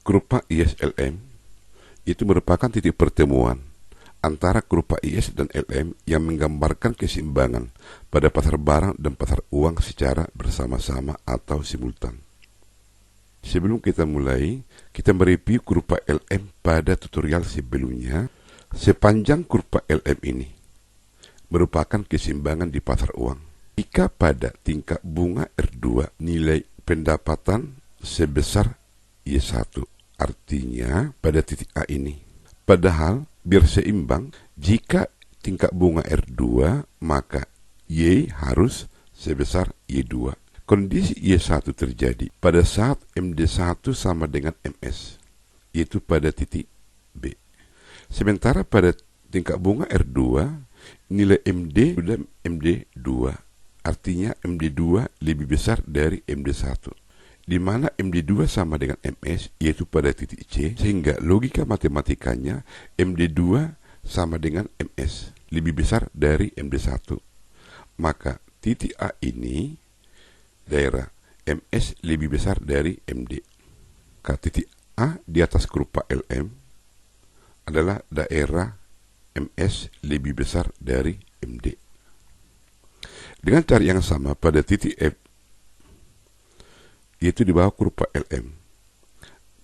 Kurva IS-LM itu merupakan titik pertemuan antara kurva IS dan LM yang menggambarkan keseimbangan pada pasar barang dan pasar uang secara bersama-sama atau simultan. Sebelum kita mulai, kita mereview kurva LM pada tutorial sebelumnya. Sepanjang kurva LM ini merupakan keseimbangan di pasar uang. Jika pada tingkat bunga R2 nilai pendapatan sebesar Y1, artinya pada titik A ini. Padahal biar seimbang, jika tingkat bunga R2 maka Y harus sebesar Y2. Kondisi Y1 terjadi pada saat MD1 sama dengan MS, yaitu pada titik B. Sementara pada tingkat bunga R2, nilai MD sudah MD2, artinya MD2 lebih besar dari MD1, di mana MD2 sama dengan MS, yaitu pada titik C, sehingga logika matematikanya MD2 sama dengan MS, lebih besar dari MD1. Maka titik A ini, daerah MS lebih besar dari MD. Maka titik A di atas kurva LM adalah daerah MS lebih besar dari MD. Dengan cara yang sama pada titik F, yaitu di bawah kurva LM,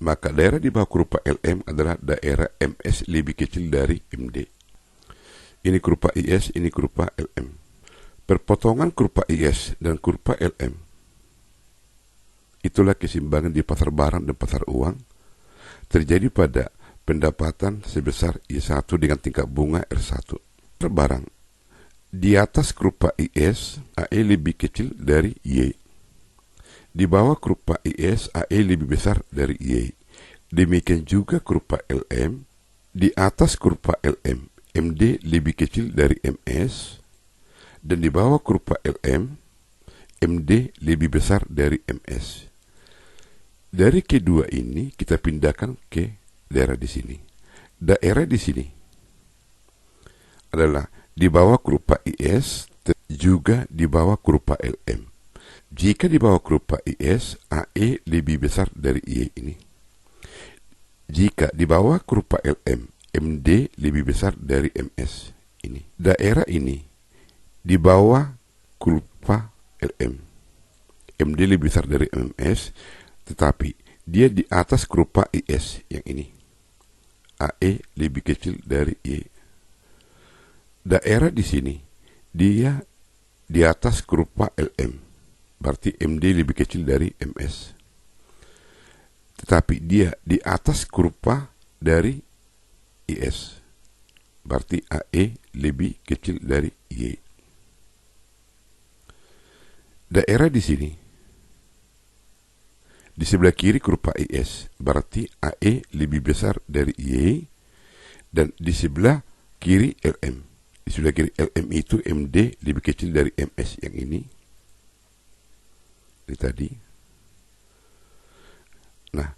maka daerah di bawah kurva LM adalah daerah MS lebih kecil dari MD. Ini kurva IS, ini kurva LM. Perpotongan kurva IS dan kurva LM, itulah keseimbangan di pasar barang dan pasar uang, terjadi pada pendapatan sebesar Y1 dengan tingkat bunga R1. Barang di atas kurva IS, AE lebih kecil dari Y. Di bawah kurva IS, AE lebih besar dari Y. Demikian juga kurva LM. Di atas kurva LM, MD lebih kecil dari MS. Dan di bawah kurva LM, MD lebih besar dari MS. Dari kedua ini kita pindahkan ke daerah di sini. Daerah di sini adalah di bawah kurva IS, juga di bawah kurva LM. Jika di bawah kurva IS, AE lebih besar dari Y ini. Jika di bawah kurva LM, MD lebih besar dari MS ini. Daerah ini di bawah kurva LM, MD lebih besar dari MS, tetapi dia di atas kurva IS yang ini. AE lebih kecil dari Y. Daerah di sini dia di atas kurva LM, berarti MD lebih kecil dari MS. Tetapi dia di atas kurva dari IS, berarti AE lebih kecil dari Y. Daerah di sini di sebelah kiri kurva IS, berarti AE lebih besar dari Y, dan di sebelah kiri LM. Di sebelah kiri LM itu MD lebih kecil dari MS yang ini. Ini tadi. Nah,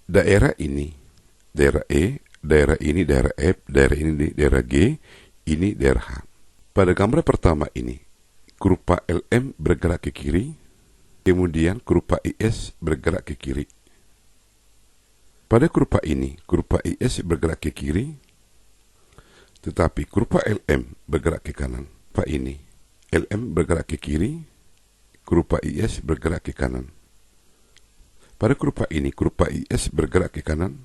daerah ini, daerah E, daerah ini daerah F, daerah ini daerah G, ini daerah H. Pada gambar pertama ini, kurva LM bergerak ke kiri, kemudian kurva IS bergerak ke kiri. Pada kurva ini, kurva IS bergerak ke kiri, tetapi kurva LM bergerak ke kanan. Kurva ini, LM bergerak ke kiri, kurva IS bergerak ke kanan. Pada kurva ini, kurva IS bergerak ke kanan,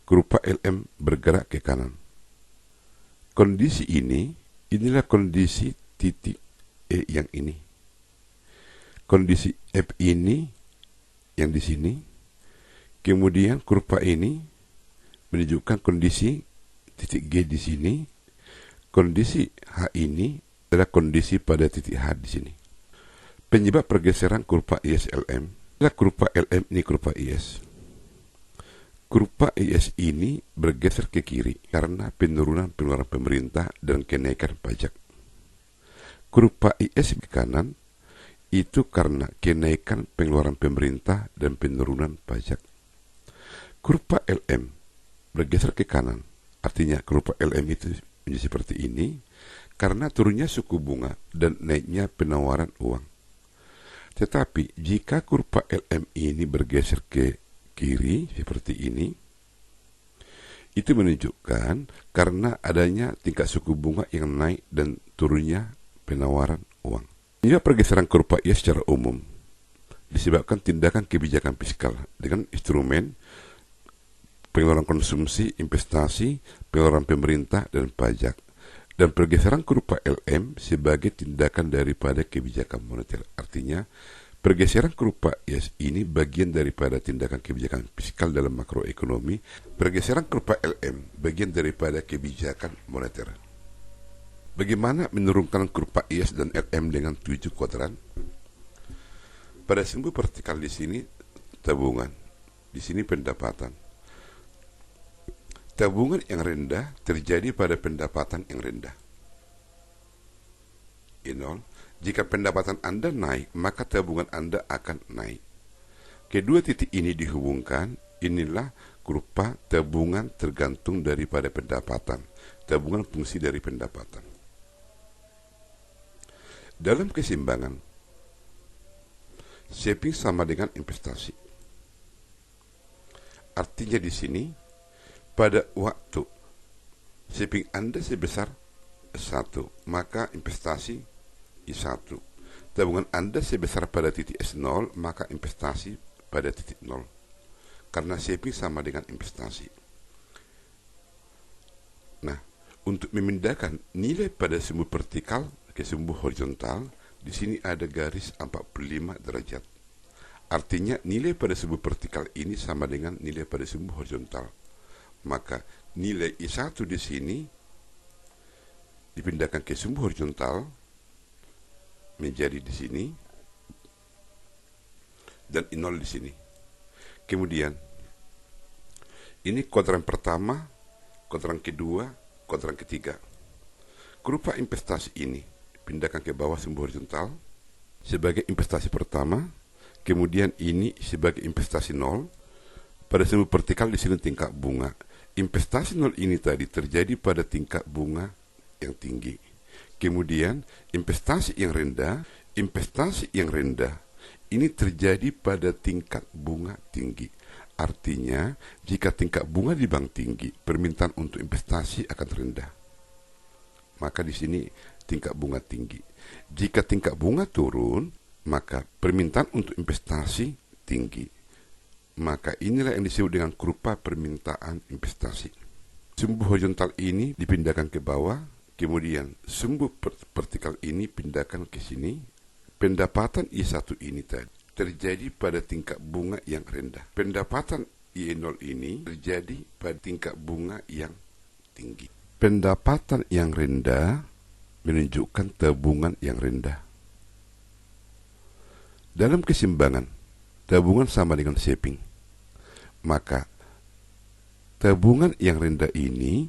kurva LM bergerak ke kanan. Kondisi ini, inilah kondisi titik E yang ini. Kondisi F ini yang di sini, kemudian kurva ini menunjukkan kondisi titik G di sini, kondisi H ini adalah kondisi pada titik H di sini. Penyebab pergeseran kurva IS-LM adalah kurva LM ini kurva IS. Kurva IS ini bergeser ke kiri karena penurunan pengeluaran pemerintah dan kenaikan pajak. Kurva IS ke kanan itu karena kenaikan pengeluaran pemerintah dan penurunan pajak. Kurva LM bergeser ke kanan, artinya kurva LM itu menjadi seperti ini karena turunnya suku bunga dan naiknya penawaran uang. Tetapi jika kurva LM ini bergeser ke kiri seperti ini, itu menunjukkan karena adanya tingkat suku bunga yang naik dan turunnya penawaran uang. Ini pergeseran kurva IAS secara umum disebabkan tindakan kebijakan fiskal dengan instrumen pengeluaran konsumsi, investasi, pengeluaran pemerintah, dan pajak. Dan pergeseran kurva LM sebagai tindakan daripada kebijakan moneter. Artinya, pergeseran kurva IAS ini bagian daripada tindakan kebijakan fiskal dalam makroekonomi. Pergeseran kurva LM bagian daripada kebijakan moneter. Bagaimana menurunkan kurva IAS dan LM dengan 7 kuadran? Pada simbol vertikal di sini tabungan, di sini pendapatan. Tabungan yang rendah terjadi pada pendapatan yang rendah. Jika pendapatan Anda naik, maka tabungan Anda akan naik. Kedua titik ini dihubungkan, inilah kurva tabungan tergantung daripada pendapatan. Tabungan fungsi dari pendapatan. Dalam keseimbangan, saving sama dengan investasi. Artinya di sini, pada waktu saving Anda sebesar 1, maka investasi I1. Tabungan Anda sebesar pada titik S0, maka investasi pada titik 0. Karena saving sama dengan investasi. Nah, untuk memindahkan nilai pada sumbu vertikal ke sumbu horizontal, di sini ada garis 45 derajat. Artinya nilai pada sumbu vertikal ini sama dengan nilai pada sumbu horizontal. Maka nilai I1 di sini dipindahkan ke sumbu horizontal menjadi di sini dan I0 di sini. Kemudian ini kuadran pertama, kuadran kedua, kuadran ketiga. Kurva investasi ini pindahkan ke bawah sumbu horizontal sebagai investasi pertama, kemudian ini sebagai investasi 0. Pada sumbu vertikal di sini tingkat bunga. Investasi 0 ini tadi terjadi pada tingkat bunga yang tinggi. Kemudian investasi yang rendah ini terjadi pada tingkat bunga tinggi. Artinya, jika tingkat bunga di bank tinggi, permintaan untuk investasi akan rendah. Maka di sini tingkat bunga tinggi. Jika tingkat bunga turun, maka permintaan untuk investasi tinggi. Maka inilah yang disebut dengan kurva permintaan investasi. Sumbu horizontal ini dipindahkan ke bawah, kemudian sumbu vertikal ini pindahkan ke sini. Pendapatan I1 ini tadi terjadi pada tingkat bunga yang rendah. Pendapatan I0 ini terjadi pada tingkat bunga yang tinggi. Pendapatan yang rendah menunjukkan tabungan yang rendah. Dalam keseimbangan, tabungan sama dengan saving. Maka tabungan yang rendah ini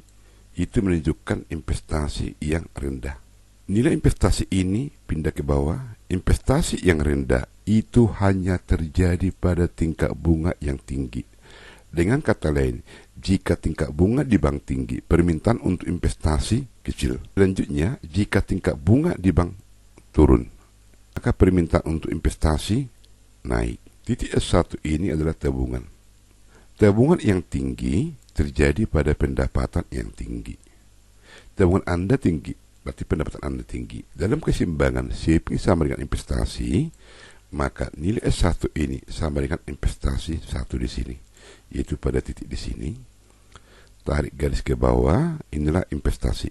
itu menunjukkan investasi yang rendah. Nilai investasi ini pindah ke bawah. Investasi yang rendah itu hanya terjadi pada tingkat bunga yang tinggi. Dengan kata lain, jika tingkat bunga di bank tinggi, permintaan untuk investasi kecil. Selanjutnya, jika tingkat bunga di bank turun, maka permintaan untuk investasi naik. Titik S1 ini adalah tabungan. Tabungan yang tinggi terjadi pada pendapatan yang tinggi. Tabungan Anda tinggi, berarti pendapatan Anda tinggi. Dalam keseimbangan saving sama dengan investasi, maka nilai S1 ini sama dengan investasi 1 di sini, yaitu pada titik di sini. Tarik garis ke bawah, inilah investasi.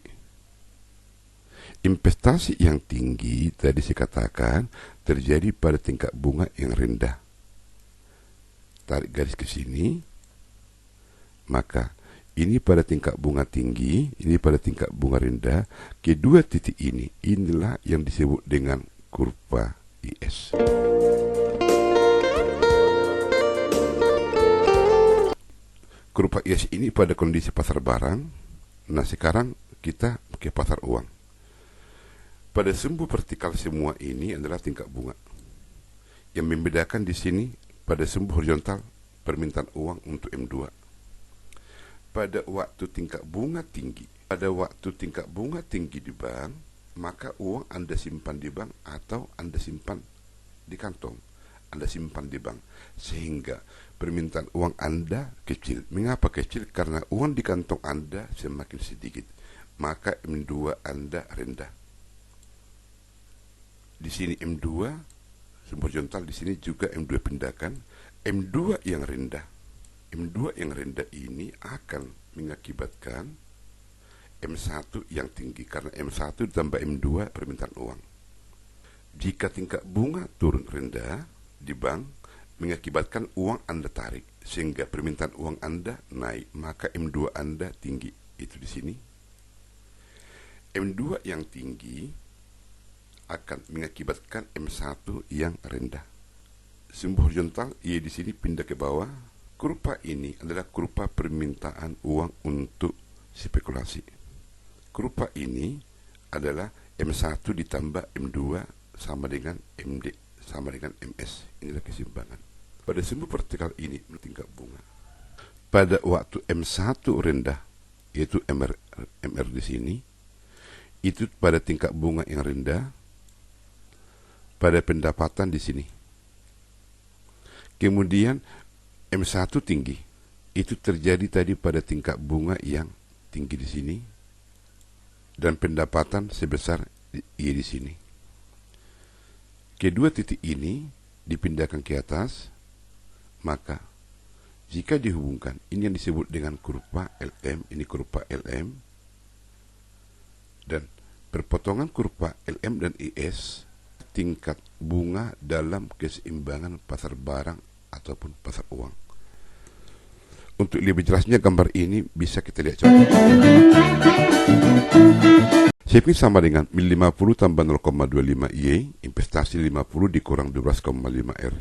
Investasi yang tinggi tadi saya katakan terjadi pada tingkat bunga yang rendah. Tarik garis ke sini, maka ini pada tingkat bunga tinggi, ini pada tingkat bunga rendah. Kedua titik ini, inilah yang disebut dengan kurva IS. Kurva IS ini pada kondisi pasar barang. Nah, sekarang kita ke pasar uang. Pada sumbu vertikal semua ini adalah tingkat bunga. Yang membedakan di sini pada sumbu horizontal permintaan uang untuk M2. Pada waktu tingkat bunga tinggi di bank, maka uang Anda simpan di bank atau Anda simpan di kantong. Anda simpan di bank, sehingga permintaan uang Anda kecil. Mengapa kecil? Karena uang di kantong Anda semakin sedikit, maka M2 Anda rendah. Di sini M2 sumber horizontal, di sini juga M2 pindahkan. M2 yang rendah, M2 yang rendah ini akan mengakibatkan M1 yang tinggi, karena M1 ditambah M2 permintaan uang. Jika tingkat bunga turun rendah di bank, mengakibatkan uang Anda tarik, sehingga permintaan uang Anda naik, maka M2 Anda tinggi. Itu di sini. M2 yang tinggi akan mengakibatkan M1 yang rendah. Sumber horizontal Y di sini pindah ke bawah. Kurva ini adalah kurva permintaan uang untuk spekulasi. Kurva ini adalah M1 ditambah M2 sama dengan MD sama dengan MS. Inilah keseimbangan. Pada sumber vertikal ini tingkat bunga. Pada waktu M1 rendah, yaitu MR di sini, itu pada tingkat bunga yang rendah, pada pendapatan di sini. Kemudian M1 tinggi, itu terjadi tadi pada tingkat bunga yang tinggi di sini, dan pendapatan sebesar Y di sini. Kedua titik ini dipindahkan ke atas, maka jika dihubungkan, ini yang disebut dengan kurva LM, ini kurva LM, dan perpotongan kurva LM dan IS tingkat bunga dalam keseimbangan pasar barang ataupun pasar uang. Untuk lebih jelasnya gambar ini bisa kita lihat coba. Shaping sama dengan 50 tambah 0,25 Y, investasi 50 dikurang 12,5 R.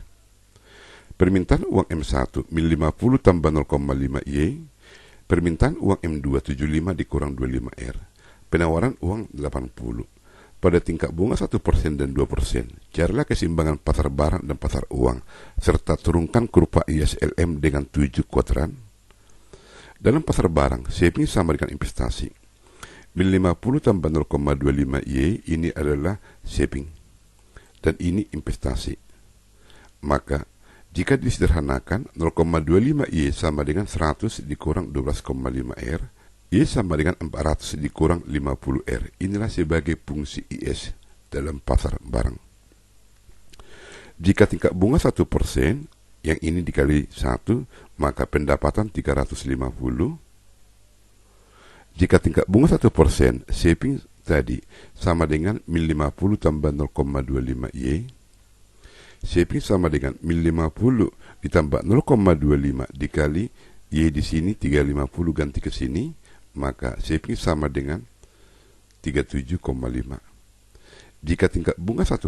Permintaan uang M1 50 tambah 0,5 Y, permintaan uang M2 75 dikurang 25 R. Penawaran uang 80. Pada tingkat bunga 1% dan 2%, carilah keseimbangan pasar barang dan pasar uang, serta turunkan kurva ISLM dengan 7 kuadran. Dalam pasar barang, shaping sama dengan investasi. 50 tambah 0,25 Y ini adalah shaping, dan ini investasi. Maka, jika disederhanakan, 0,25 Y sama dengan 100 dikurang 12,5 R, Y sama dengan 400 dikurang 50 R. Inilah sebagai fungsi IS dalam pasar barang. Jika tingkat bunga 1%, yang ini dikali 1, maka pendapatan 350. Jika tingkat bunga 1%, shaping tadi sama dengan 1050 tambah 0,25 Y. Shaping sama dengan 1050 ditambah 0,25 dikali Y di sini 350 ganti ke sini, maka shaping sama dengan 37,5. Jika tingkat bunga 1%,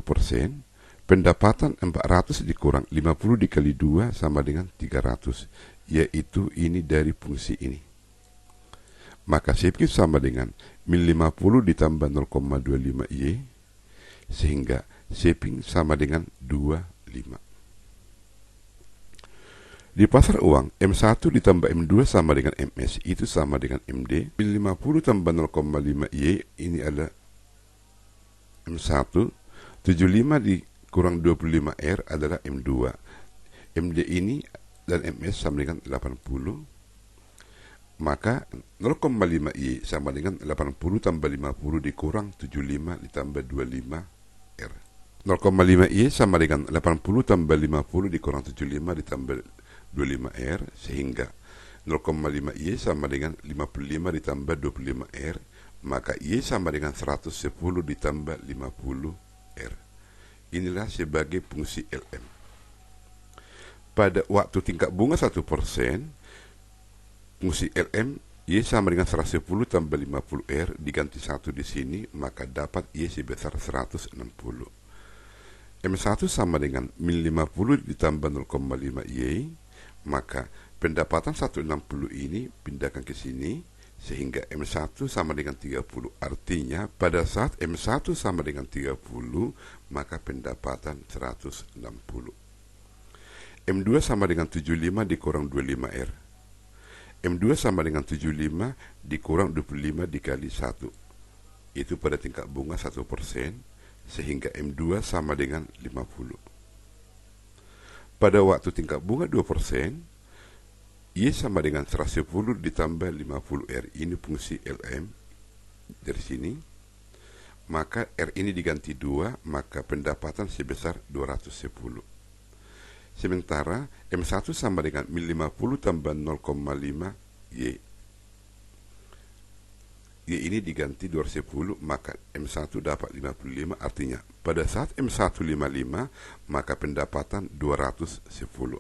pendapatan 400 dikurang 50 dikali 2 sama dengan 300, yaitu ini dari fungsi ini. Maka shaping sama dengan 1050 ditambah 0,25 Y, sehingga shaping sama dengan 25. Di pasar uang, M1 ditambah M2 sama dengan MS, itu sama dengan MD. 50 tambah 0,5 Y, ini adalah M1. 75 dikurang 25 R adalah M2. MD ini dan MS sama dengan 80. Maka 0,5 Y sama dengan 80 tambah 50 dikurang 75 ditambah 25 R. 0,5 Y sama dengan 80 tambah 50 dikurang 75 ditambah 25 R, sehingga 0,5 Y sama dengan 55 ditambah 25 R, maka Y sama dengan 110 ditambah 50 R. Inilah sebagai fungsi LM. Pada waktu tingkat bunga 1%, fungsi LM Y sama dengan 110 tambah 50 R diganti 1 di sini, maka dapat Y sebesar 160. M1 sama dengan 1050 ditambah 0,5 Y, maka pendapatan 160 ini pindahkan ke sini, sehingga M1 sama dengan 30. Artinya pada saat M1 sama dengan 30, maka pendapatan 160. M2 sama dengan 75 dikurang 25 R. M2 sama dengan 75 dikurang 25 dikali 1. Itu pada tingkat bunga 1%, sehingga M2 sama dengan 50. Pada waktu tingkat bunga 2%, Y sama dengan 110 ditambah 50R. Ini fungsi LM dari sini. Maka R ini diganti 2, maka pendapatan sebesar 210. Sementara M1 sama dengan min 50 tambah 0,5 Y. Y ini diganti 210, maka M1 dapat 55. Artinya pada saat M1 55, maka pendapatan 210.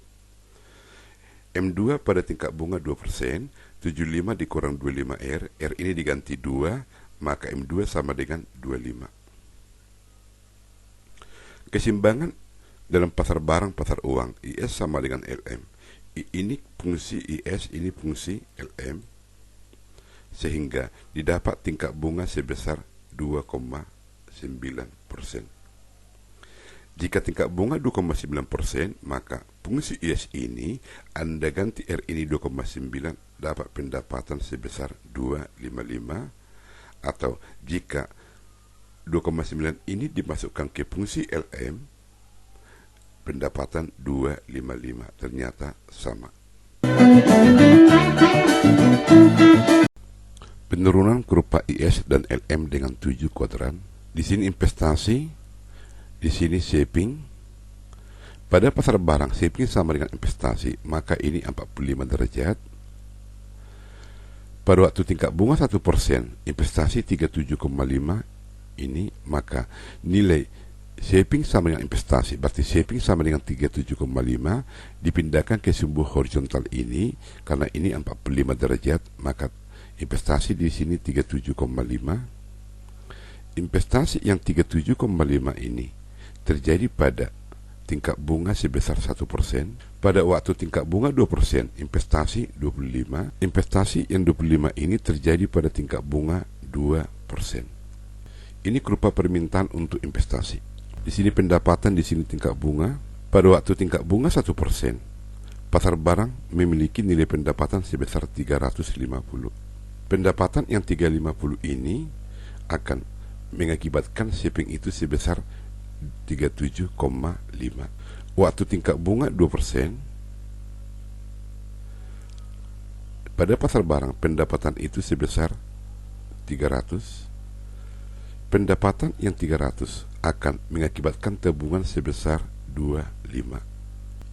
M2 pada tingkat bunga 2%, 75 dikurang 25R. R ini diganti 2, maka M2 sama dengan 25. Keseimbangan dalam pasar barang pasar uang, IS sama dengan LM. Ini fungsi IS, ini fungsi LM, sehingga didapat tingkat bunga sebesar 2,9%. Jika tingkat bunga 2,9%, maka fungsi IS ini Anda ganti R ini 2,9, dapat pendapatan sebesar 255. Atau jika 2,9 ini dimasukkan ke fungsi LM, pendapatan 255. Ternyata sama. Penurunan kurva IS dan LM dengan 7 kuadran. Di sini investasi, di sini shaping. Pada pasar barang, shaping sama dengan investasi, maka ini 45 derajat. Pada waktu tingkat bunga 1%, investasi 37,5 ini, maka nilai shaping sama dengan investasi, berarti shaping sama dengan 37,5 dipindahkan ke sumbu horizontal ini, karena ini 45 derajat, maka investasi di sini 37,5. Investasi yang 37,5 ini terjadi pada tingkat bunga sebesar 1%. Pada waktu tingkat bunga 2%, investasi 25. Investasi yang 25 ini terjadi pada tingkat bunga 2%. Ini kurva permintaan untuk investasi. Di sini pendapatan, di sini tingkat bunga. Pada waktu tingkat bunga 1%, pasar barang memiliki nilai pendapatan sebesar 350. Pendapatan yang 350 ini akan mengakibatkan shaping itu sebesar 37,5. Waktu tingkat bunga 2%, pada pasar barang pendapatan itu sebesar 300. Pendapatan yang 300 akan mengakibatkan tabungan sebesar 25.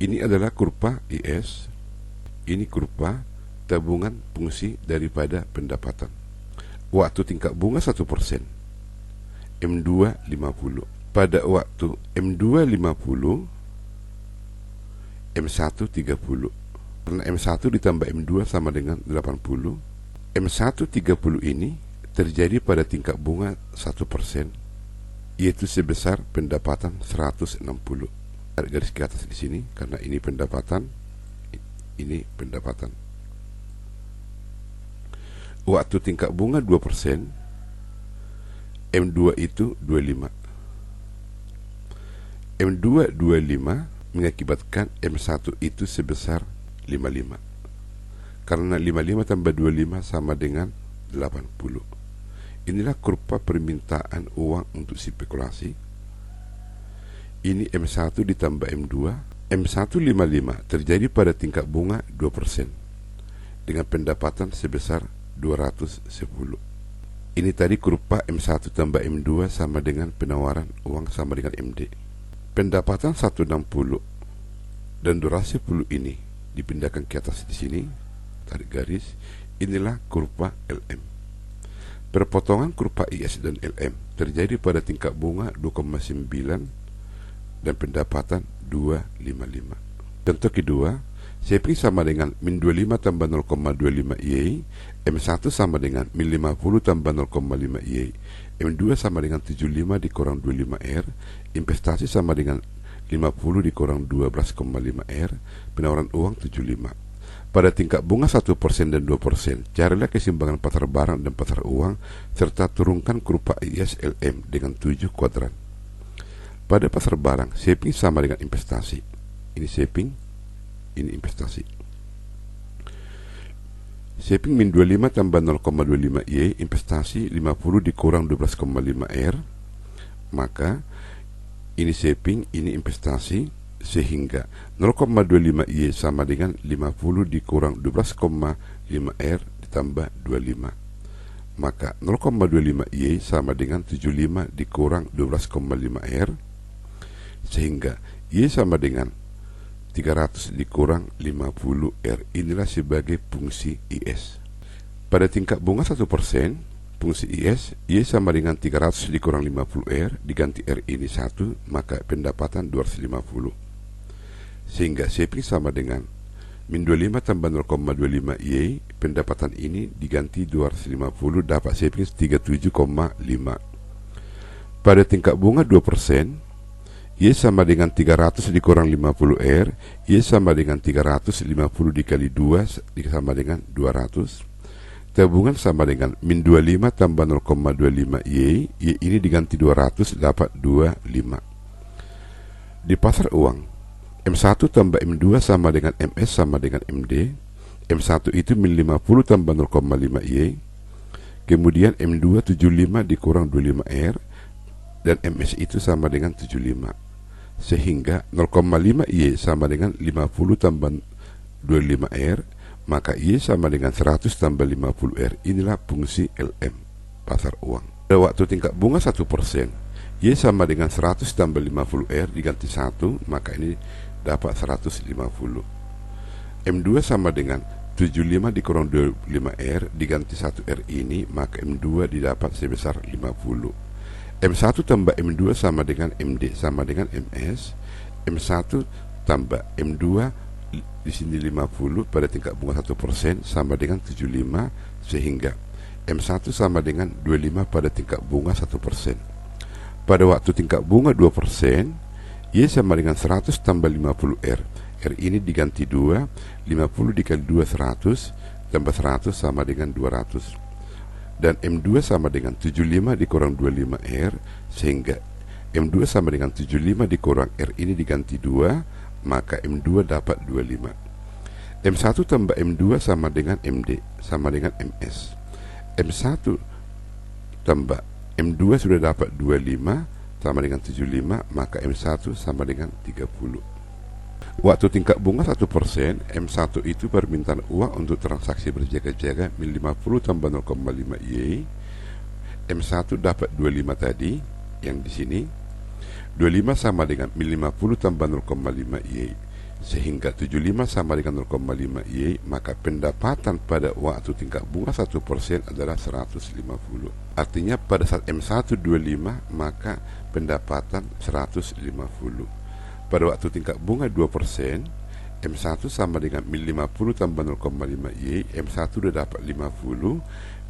Ini adalah kurva IS. Ini kurva tabungan fungsi daripada pendapatan. Waktu tingkat bunga 1%, M2 50. Pada waktu M2 50, M1 30. Karena M1 ditambah M2 sama dengan 80. M1 30 ini terjadi pada tingkat bunga 1%, yaitu sebesar pendapatan 160. Garis ke atas di sini, karena ini pendapatan, ini pendapatan. Waktu tingkat bunga 2%, M2 itu 25. M2 25 mengakibatkan M1 itu sebesar 55. Karena 55 tambah 25 sama dengan 80. Inilah kurva permintaan uang untuk spekulasi. Ini M1 ditambah M2. M1 55 terjadi pada tingkat bunga 2% dengan pendapatan sebesar 210. Ini tadi kurva M1 tambah M2 sama dengan penawaran uang sama dengan MD. Pendapatan 160 dan 210 ini dipindahkan ke atas di sini, tarik garis. Inilah kurva LM. Perpotongan kurva IS dan LM terjadi pada tingkat bunga 2,9 dan pendapatan 255. Contoh kedua, shaping sama dengan min 25 tambah 0,25 Y, M1 sama dengan min 50 tambah 0,5 Y, M2 sama dengan 75 dikurang 25R, investasi sama dengan 50 dikurang 12,5 R, penawaran uang 75. Pada tingkat bunga 1% dan 2%, carilah keseimbangan pasar barang dan pasar uang, serta turunkan kurva ISLM dengan 7 kuadran. Pada pasar barang, shaping sama dengan investasi. Ini shaping, ini investasi. Shaping min 25 tambah 0,25 Y, investasi 50 dikurang 12,5 R. Maka ini shaping, ini investasi, Sehingga 0,25Y sama dengan 50 dikurang 12,5R ditambah 25. Maka 0,25Y sama dengan 75 dikurang 12,5R, sehingga Y sama dengan 300 dikurang 50R. Inilah sebagai fungsi IS. Pada tingkat bunga 1%, fungsi IS, Y sama dengan 300 dikurang 50R, diganti R ini 1, maka pendapatan 250. Sehingga shaping sama dengan min 25 tambah 0,25Y, pendapatan ini diganti 250, dapat shaping 37,5. Pada tingkat bunga 2%, Y sama dengan 300 dikurang 50R, Y sama dengan 350 dikali 2 sama dengan 200. Tabungan sama dengan min 25 tambah 0,25Y, Y ini diganti 200, dapat 25. Di pasar uang, M1 tambah M2 sama dengan MS sama dengan MD. M1 itu min 50 tambah 0,5Y, kemudian M2 75 dikurang 25R, dan MS itu sama dengan 75. Sehingga 0,5Y sama dengan 50 tambah 25R, maka Y sama dengan 100 tambah 50R. Inilah fungsi LM pasar uang. Pada waktu tingkat bunga 1%, Y sama dengan 100 tambah 50R diganti 1, maka ini dapat 150. M2 sama dengan 75 dikurang 25R diganti 1R ini, maka M2 didapat sebesar 50. M1 tambah M2 sama dengan MD sama dengan MS. M1 tambah M2 di sini 50 pada tingkat bunga 1% sama dengan 75, sehingga M1 sama dengan 25 pada tingkat bunga 1%. Pada waktu tingkat bunga 2%, Y sama dengan 100 tambah 50R. R ini diganti 2, 50 dikali 2 100, tambah 100 sama dengan 200. Dan M2 sama dengan 75 dikurang 25R, sehingga M2 sama dengan 75 dikurang R ini diganti 2, maka M2 dapat 25. M1 tambah M2 sama dengan MD sama dengan MS. M1 tambah M2 sudah dapat 25 sama dengan 75, maka M1 sama dengan 30. Waktu tingkat bunga 1%, M1 itu permintaan uang untuk transaksi berjaga-jaga min 50 tambah 0,5Y. M1 dapat 25 tadi, yang di sini 25 sama dengan min 50 tambah 0,5Y, sehingga 75 sama dengan 0,5Y, maka pendapatan pada waktu tingkat bunga 1% adalah 150. Artinya pada saat M1 25, maka pendapatan 150. Pada waktu tingkat bunga 2%, M1 sama dengan min 50 tambah 0,5Y, M1 sudah dapat 50,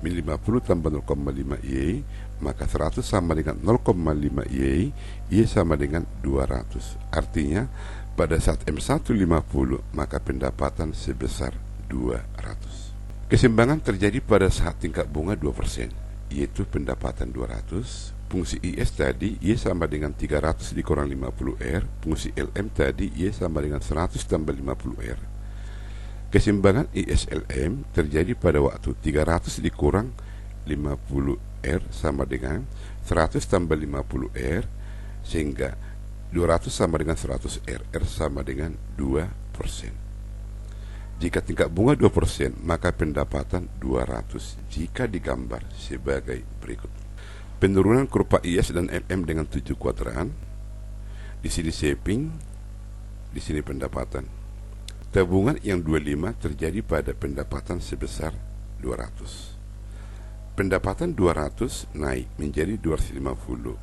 min 50 tambah 0,5Y, maka 100 sama dengan 0,5Y, Y sama dengan 200. Artinya, pada saat M1 50, maka pendapatan sebesar 200. Keseimbangan terjadi pada saat tingkat bunga 2%, yaitu pendapatan 200. Fungsi IS tadi, Y sama dengan 300 dikurang 50R. Fungsi LM tadi, Y sama dengan 100 tambah 50R. Keseimbangan IS-LM terjadi pada waktu 300 dikurang 50R sama dengan 100 tambah 50R, sehingga 200 sama dengan 100R, R sama dengan 2%. Jika tingkat bunga 2%, maka pendapatan 200 jika digambar sebagai berikut. Penurunan kurva IS dan LM dengan 7 kuadran. Di sini shaping, di sini pendapatan. Tabungan yang 25 terjadi pada pendapatan sebesar 200. Pendapatan 200 naik menjadi 250,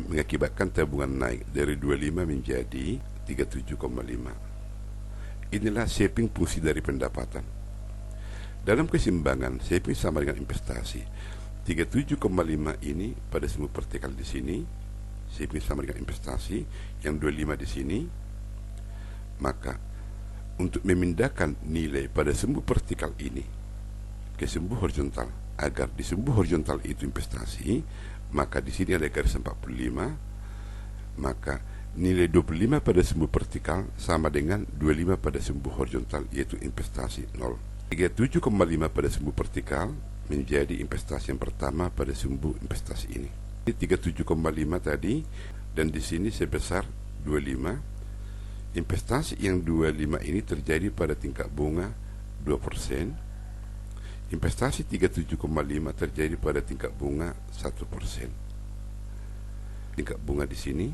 mengakibatkan tabungan naik dari 25 menjadi 37,5. Inilah shaping fungsi dari pendapatan. Dalam keseimbangan, shaping sama dengan investasi. 37,5 ini pada sumbu vertikal di sini, shaping sama dengan investasi, yang 25 di sini. Maka untuk memindahkan nilai pada sumbu vertikal ini ke sumbu horizontal, agar di sumbu horizontal itu investasi, maka di sini ada garis 45, maka nilai 25 pada sumbu vertikal sama dengan 25 pada sumbu horizontal, yaitu investasi 0. 37,5 pada sumbu vertikal menjadi investasi yang pertama pada sumbu investasi ini. 37,5 tadi, dan di sini sebesar 25. Investasi yang 25 ini terjadi pada tingkat bunga 2%. Investasi 37,5 terjadi pada tingkat bunga 1%. Tingkat bunga di sini,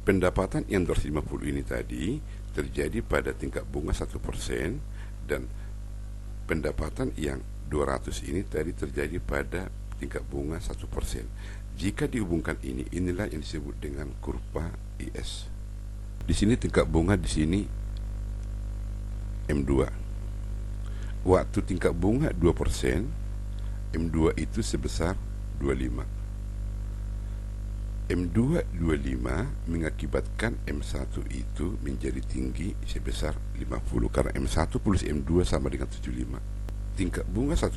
pendapatan yang 250 ini tadi terjadi pada tingkat bunga 1%, dan pendapatan yang 200 ini tadi terjadi pada tingkat bunga 1%. Jika dihubungkan ini, inilah yang disebut dengan kurva IS. Di sini tingkat bunga di sini M2. Waktu tingkat bunga 2%, M2 itu sebesar 25. M2 25 mengakibatkan M1 itu menjadi tinggi sebesar 50, karena M1 plus M2 sama dengan 75. Tingkat bunga 1%,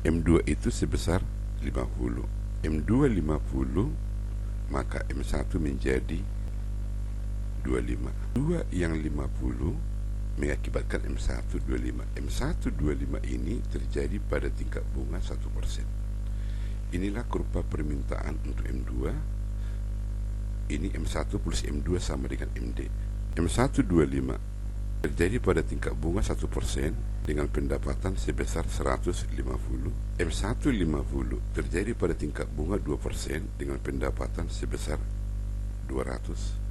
M2 itu sebesar 50. M2 50, maka M1 menjadi 25. 2 yang 50 mengakibatkan M1 25. M1 25 ini terjadi pada tingkat bunga 1%. Inilah kurva permintaan untuk M2. Ini M1 plus M2 sama dengan MD. M1 25 terjadi pada tingkat bunga 1% dengan pendapatan sebesar 150. M1 50 terjadi pada tingkat bunga 2% dengan pendapatan sebesar 200.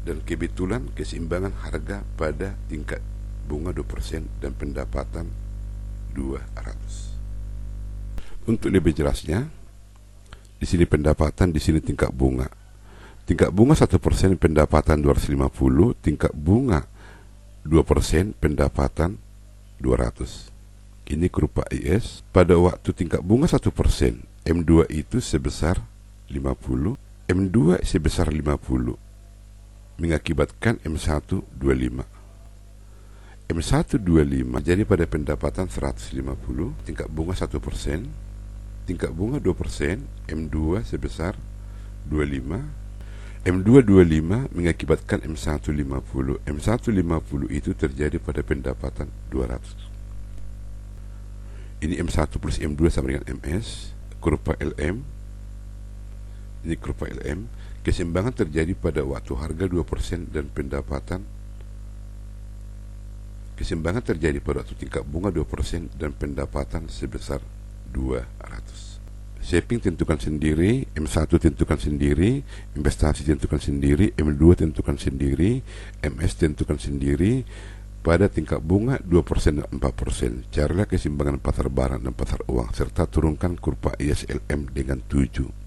Dan kebetulan keseimbangan harga pada tingkat bunga 2% dan pendapatan 200. Untuk lebih jelasnya, di sini pendapatan, di sini tingkat bunga. Tingkat bunga 1% pendapatan 250, tingkat bunga 2% pendapatan 200. Ini kurva IS. Pada waktu tingkat bunga 1%, M2 itu sebesar 50, M2 sebesar 50, mengakibatkan M1 25. M1 25 jadi pada pendapatan 150, tingkat bunga 1%, tingkat bunga 2%, M2 sebesar 25. M2 25 mengakibatkan M1 50. M1 50 itu terjadi pada pendapatan 200. Ini M1 plus M2 sama dengan MS, kurva LM. Ini kurva LM. Keseimbangan terjadi pada waktu harga 2% dan pendapatan. Keseimbangan terjadi pada waktu tingkat bunga 2% dan pendapatan sebesar 200. Shaping tentukan sendiri, M1 tentukan sendiri, investasi tentukan sendiri, M2 tentukan sendiri, MS tentukan sendiri. Pada tingkat bunga 2% dan 4%, carilah keseimbangan pasar barang dan pasar uang serta turunkan kurva ISLM dengan 7.